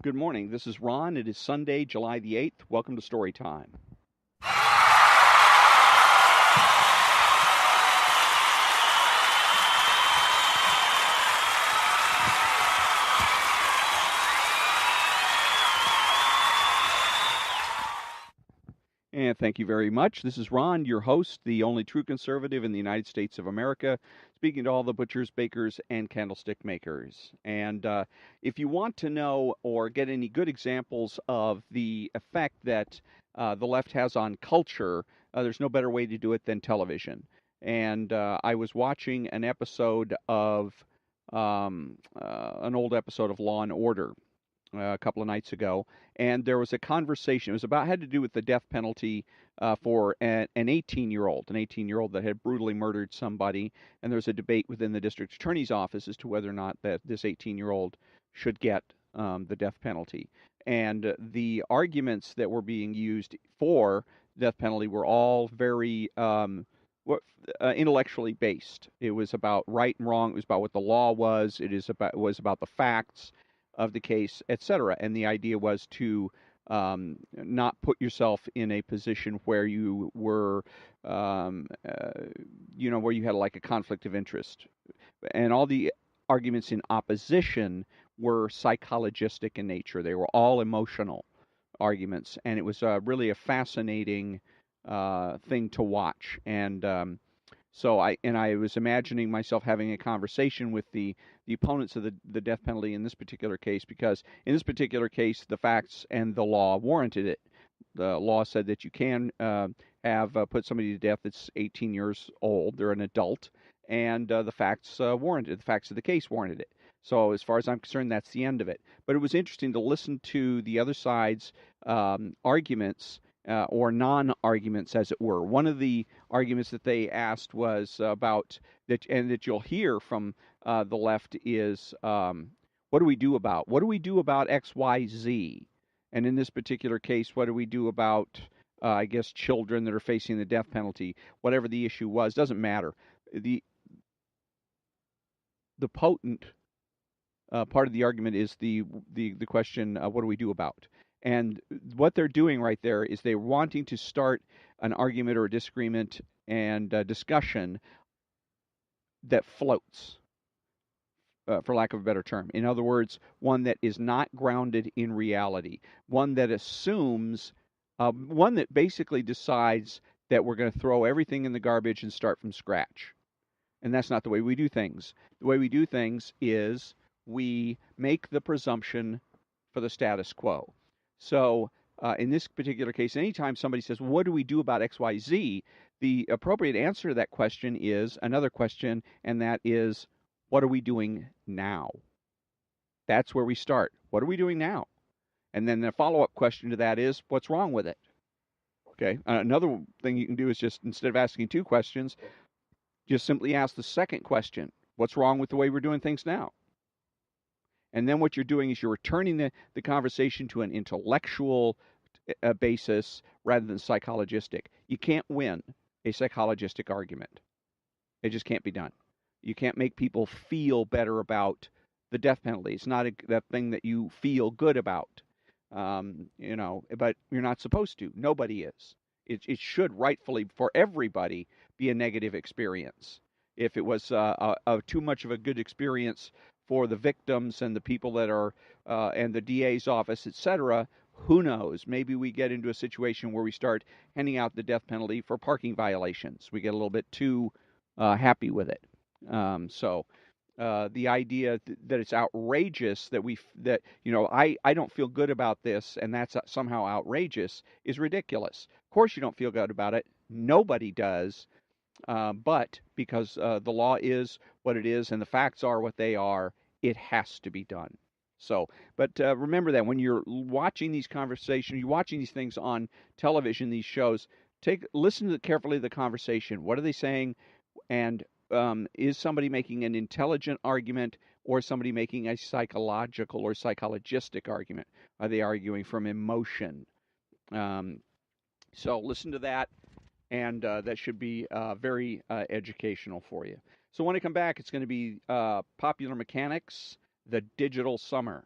Good morning. This is Ron. It is Sunday, July the 8th. Welcome to Story Time. And thank you very much. This is Ron, your host, the only true conservative in the United States of America, speaking to all the butchers, bakers, and candlestick makers. And if you want to know or get any good examples of the effect that the left has on culture, there's no better way to do it than television. And I was watching an episode of an old episode of Law and Order a couple of nights ago, and there was a conversation. It was had to do with the death penalty for an 18-year-old, that had brutally murdered somebody, and there was a debate within the district attorney's office as to whether or not that this 18-year-old should get the death penalty. And the arguments that were being used for death penalty were all very intellectually based. It was about right and wrong. It was about what the law was. Was about the facts of the case, etc. And the idea was to not put yourself in a position where you were, where you had like a conflict of interest. And all the arguments in opposition were psychologistic in nature. They were all emotional arguments, and it was really a fascinating thing to watch. And so I was imagining myself having a conversation with the opponents of the death penalty in this particular case, because in this particular case, the facts and the law warranted it. The law said that you can put somebody to death that's 18 years old. They're an adult, and the facts warranted. The facts of the case warranted it. So as far as I'm concerned, that's the end of it. But it was interesting to listen to the other side's arguments, or non-arguments, as it were. One of the arguments that they asked was about that, and that you'll hear from the left, is what do we do about X, Y, Z? And in this particular case, what do we do about, I guess, children that are facing the death penalty? Whatever the issue was, doesn't matter. The potent part of the argument is the question, what do we do about? And what they're doing right there is they're wanting to start an argument or a disagreement and discussion that floats, for lack of a better term. In other words, one that is not grounded in reality, one that assumes, one that basically decides that we're going to throw everything in the garbage and start from scratch. And that's not the way we do things. The way we do things is we make the presumption for the status quo. So in this particular case, anytime somebody says, well, what do we do about X, Y, Z? The appropriate answer to that question is another question, and that is, what are we doing now? That's where we start. What are we doing now? And then the follow-up question to that is, what's wrong with it? Okay. Another thing you can do is just, instead of asking two questions, just simply ask the second question. What's wrong with the way we're doing things now? And then what you're doing is you're returning the conversation to an intellectual basis rather than psychologistic. You can't win a psychologistic argument. It just can't be done. You can't make people feel better about the death penalty. It's not that thing that you feel good about, but you're not supposed to. Nobody is. It should rightfully, for everybody, be a negative experience. If it was too much of a good experience for the victims and the people that are, and the DA's office, etc., who knows? Maybe we get into a situation where we start handing out the death penalty for parking violations. We get a little bit too happy with it. So the idea that it's outrageous that I don't feel good about this and that's somehow outrageous is ridiculous. Of course you don't feel good about it. Nobody does. But because the law is what it is and the facts are what they are, it has to be done. So, but remember that when you're watching these conversations, you're watching these things on television, these shows, listen carefully to the conversation. What are they saying? And is somebody making an intelligent argument or somebody making a psychological or psychologistic argument? Are they arguing from emotion? So listen to that. And that should be very educational for you. So when I come back, it's going to be Popular Mechanics, The Digital Summer.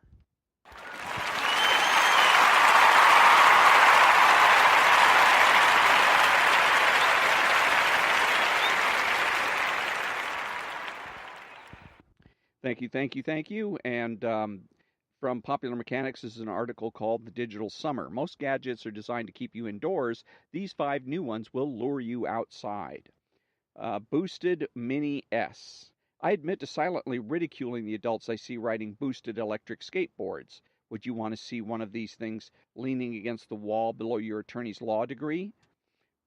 Thank you, thank you, thank you. And from Popular Mechanics is an article called The Digital Summer. Most gadgets are designed to keep you indoors. These 5 new ones will lure you outside. Boosted Mini S. I admit to silently ridiculing the adults I see riding boosted electric skateboards. Would you want to see one of these things leaning against the wall below your attorney's law degree?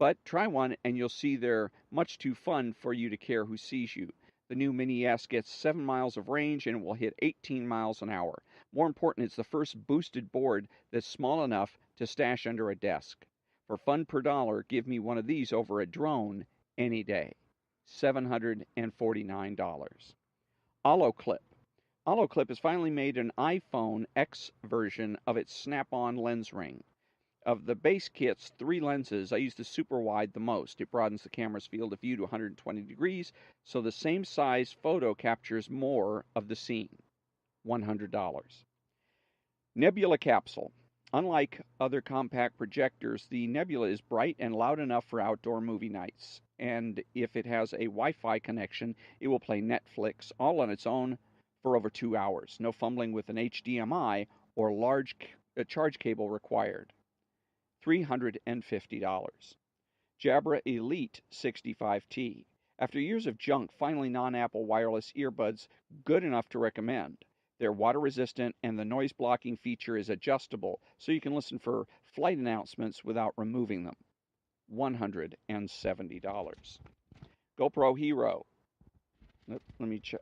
But try one and you'll see they're much too fun for you to care who sees you. The new Mini S gets 7 miles of range and will hit 18 miles an hour. More important, it's the first boosted board that's small enough to stash under a desk. For fun per dollar, give me one of these over a drone any day. $749. Olloclip. Olloclip has finally made an iPhone X version of its snap-on lens ring. Of the base kit's 3 lenses, I use the super wide the most. It broadens the camera's field of view to 120 degrees, so the same size photo captures more of the scene. $100. Nebula capsule. Unlike other compact projectors, the Nebula is bright and loud enough for outdoor movie nights. And if it has a Wi-Fi connection, it will play Netflix all on its own for over 2 hours. No fumbling with an HDMI or large charge cable required. $350. Jabra Elite 65T. After years of junk, finally non-Apple wireless earbuds good enough to recommend. They're water resistant and the noise blocking feature is adjustable, so you can listen for flight announcements without removing them. $170. GoPro Hero. Let me check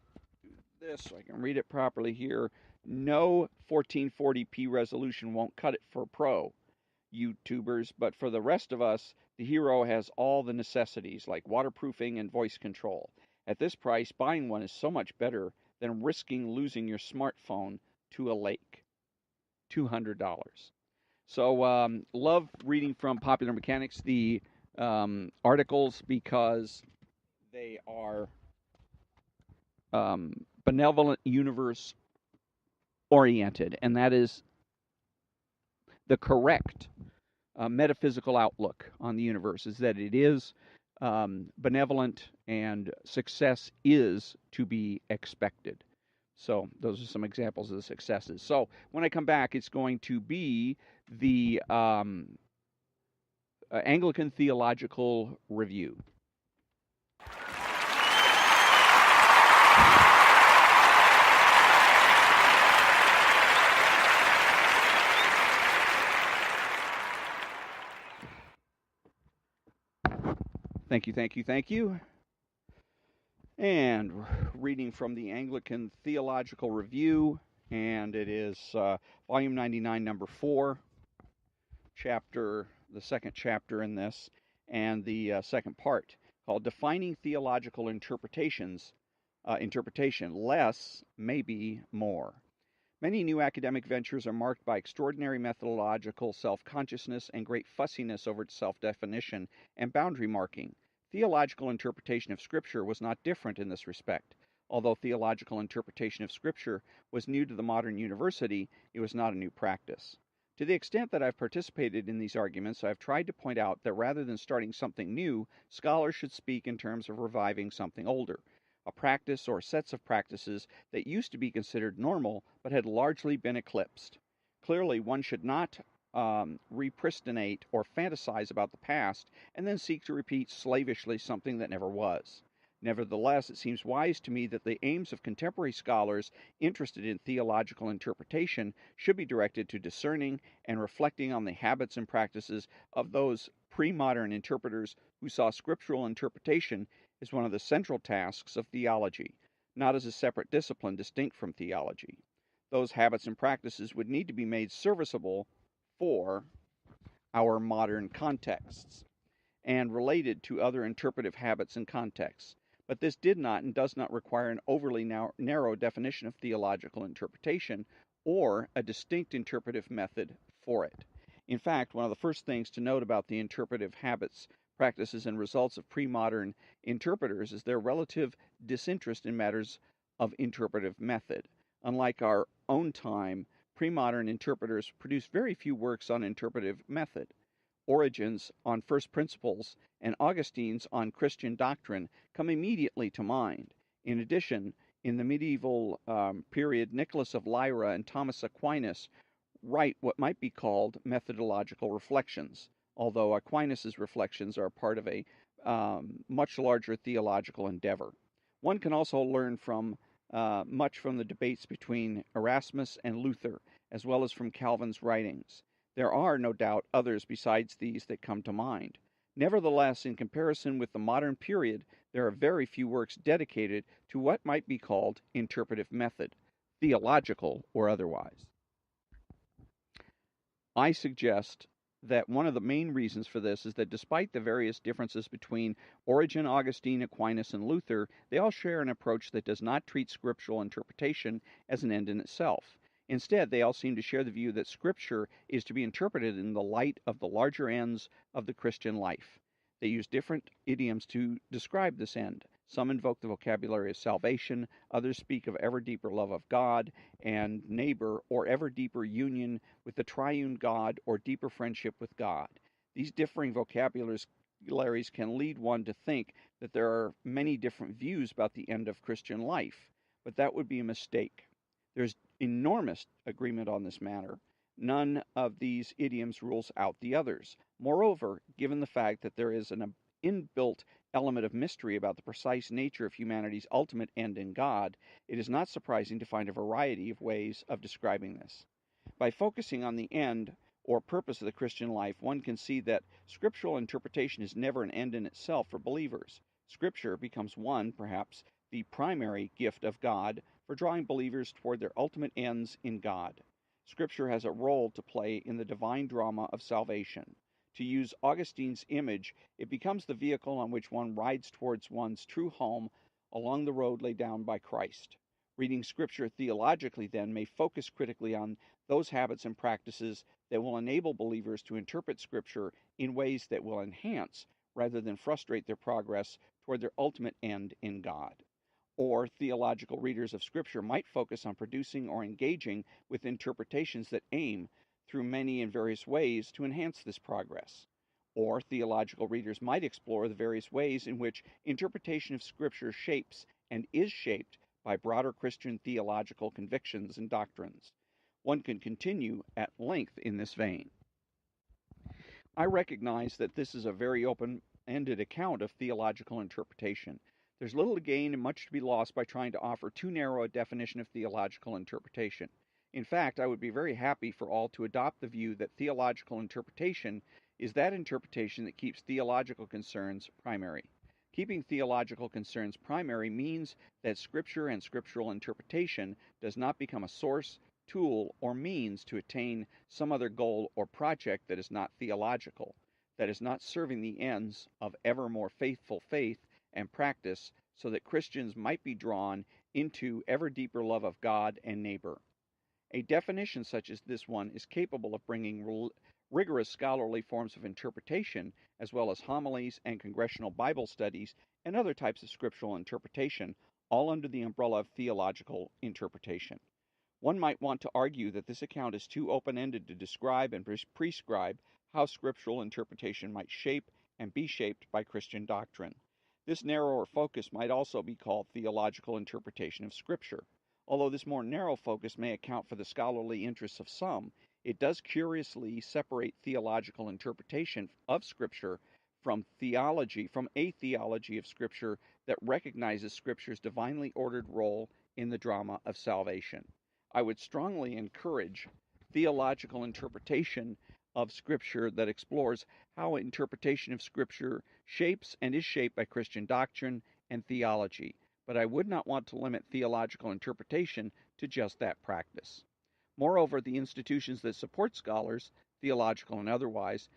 this so I can read it properly here. No 1440p resolution won't cut it for Pro YouTubers, but for the rest of us, the Hero has all the necessities like waterproofing and voice control. At this price, buying one is so much better than risking losing your smartphone to a lake. $200. So, love reading from Popular Mechanics the articles because they are benevolent universe oriented, and that is the correct metaphysical outlook on the universe, is that it is benevolent and success is to be expected. So those are some examples of the successes. So when I come back, it's going to be the Anglican Theological Review. Thank you, thank you, thank you. And reading from the Anglican Theological Review, and it is volume 99, number 4, the second chapter in this, and the second part, called Defining Theological Interpretation, Less May Be More. Many new academic ventures are marked by extraordinary methodological self-consciousness and great fussiness over self-definition and boundary marking. Theological interpretation of Scripture was not different in this respect. Although theological interpretation of Scripture was new to the modern university, it was not a new practice. To the extent that I've participated in these arguments, I've tried to point out that rather than starting something new, scholars should speak in terms of reviving something older, a practice or sets of practices that used to be considered normal but had largely been eclipsed. Clearly, one should not repristinate or fantasize about the past and then seek to repeat slavishly something that never was. Nevertheless, it seems wise to me that the aims of contemporary scholars interested in theological interpretation should be directed to discerning and reflecting on the habits and practices of those pre-modern interpreters who saw scriptural interpretation as one of the central tasks of theology, not as a separate discipline distinct from theology. Those habits and practices would need to be made serviceable for our modern contexts and related to other interpretive habits and contexts. But this did not and does not require an overly narrow definition of theological interpretation or a distinct interpretive method for it. In fact, one of the first things to note about the interpretive habits, practices, and results of pre-modern interpreters is their relative disinterest in matters of interpretive method. Unlike our own time, pre-modern interpreters produce very few works on interpretive method. Origen's on first principles and Augustine's on Christian doctrine come immediately to mind. In addition, In the medieval period, Nicholas of Lyra and Thomas Aquinas write what might be called methodological reflections, although Aquinas' reflections are part of a much larger theological endeavor. One can also learn much from the debates between Erasmus and Luther, as well as from Calvin's writings. There are, no doubt, others besides these that come to mind. Nevertheless, in comparison with the modern period, there are very few works dedicated to what might be called interpretive method, theological or otherwise. I suggest that one of the main reasons for this is that despite the various differences between Origen, Augustine, Aquinas, and Luther, they all share an approach that does not treat scriptural interpretation as an end in itself. Instead, they all seem to share the view that Scripture is to be interpreted in the light of the larger ends of the Christian life. They use different idioms to describe this end. Some invoke the vocabulary of salvation, others speak of ever deeper love of God and neighbor, or ever deeper union with the triune God, or deeper friendship with God. These differing vocabularies can lead one to think that there are many different views about the end of Christian life, but that would be a mistake. There's enormous agreement on this matter. None of these idioms rules out the others. Moreover, given the fact that there is an inbuilt element of mystery about the precise nature of humanity's ultimate end in God, it is not surprising to find a variety of ways of describing this. By focusing on the end or purpose of the Christian life, one can see that scriptural interpretation is never an end in itself for believers. Scripture becomes perhaps the primary gift of God for drawing believers toward their ultimate ends in God. Scripture has a role to play in the divine drama of salvation. To use Augustine's image, it becomes the vehicle on which one rides towards one's true home along the road laid down by Christ. Reading Scripture theologically, then, may focus critically on those habits and practices that will enable believers to interpret Scripture in ways that will enhance rather than frustrate their progress toward their ultimate end in God. Or theological readers of Scripture might focus on producing or engaging with interpretations that aim, through many and various ways, to enhance this progress. Or theological readers might explore the various ways in which interpretation of Scripture shapes and is shaped by broader Christian theological convictions and doctrines. One can continue at length in this vein. I recognize that this is a very open-ended account of theological interpretation. There's little to gain and much to be lost by trying to offer too narrow a definition of theological interpretation. In fact, I would be very happy for all to adopt the view that theological interpretation is that interpretation that keeps theological concerns primary. Keeping theological concerns primary means that Scripture and scriptural interpretation does not become a source, tool, or means to attain some other goal or project that is not theological, that is not serving the ends of ever more faithful faith and practice, so that Christians might be drawn into ever deeper love of God and neighbor. A definition such as this one is capable of bringing rigorous scholarly forms of interpretation, as well as homilies and congregational Bible studies and other types of scriptural interpretation, all under the umbrella of theological interpretation. One might want to argue that this account is too open-ended to describe and prescribe how scriptural interpretation might shape and be shaped by Christian doctrine. This narrower focus might also be called theological interpretation of Scripture. Although this more narrow focus may account for the scholarly interests of some, it does curiously separate theological interpretation of Scripture from a theology of Scripture that recognizes Scripture's divinely ordered role in the drama of salvation. I would strongly encourage theological interpretation of Scripture that explores how interpretation of Scripture shapes and is shaped by Christian doctrine and theology, but I would not want to limit theological interpretation to just that practice. Moreover, the institutions that support scholars, theological and otherwise,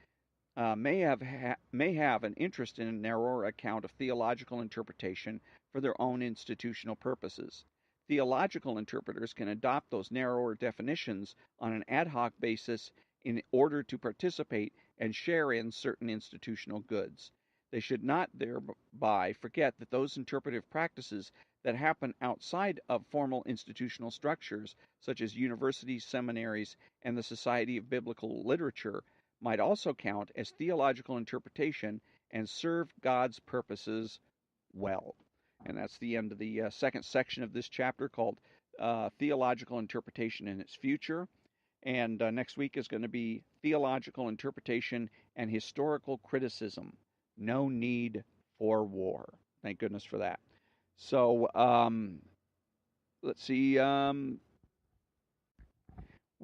may have an interest in a narrower account of theological interpretation for their own institutional purposes. Theological interpreters can adopt those narrower definitions on an ad hoc basis in order to participate and share in certain institutional goods. They should not thereby forget that those interpretive practices that happen outside of formal institutional structures, such as universities, seminaries, and the Society of Biblical Literature, might also count as theological interpretation and serve God's purposes well. And that's the end of the second section of this chapter called Theological Interpretation and Its Future. And next week is going to be Theological Interpretation and Historical Criticism. No Need for War. Thank goodness for that. So let's see. We're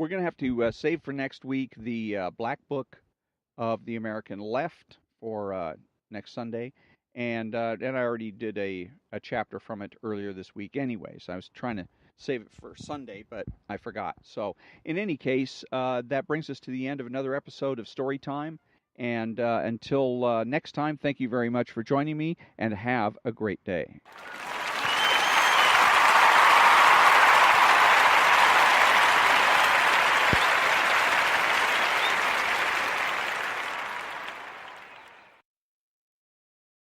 going to have to save for next week the Black Book of the American Left for next Sunday. And I already did a chapter from it earlier this week anyway. So I was trying to save it for Sunday, but I forgot. So in any case, that brings us to the end of another episode of Storytime. And until next time, thank you very much for joining me, and have a great day.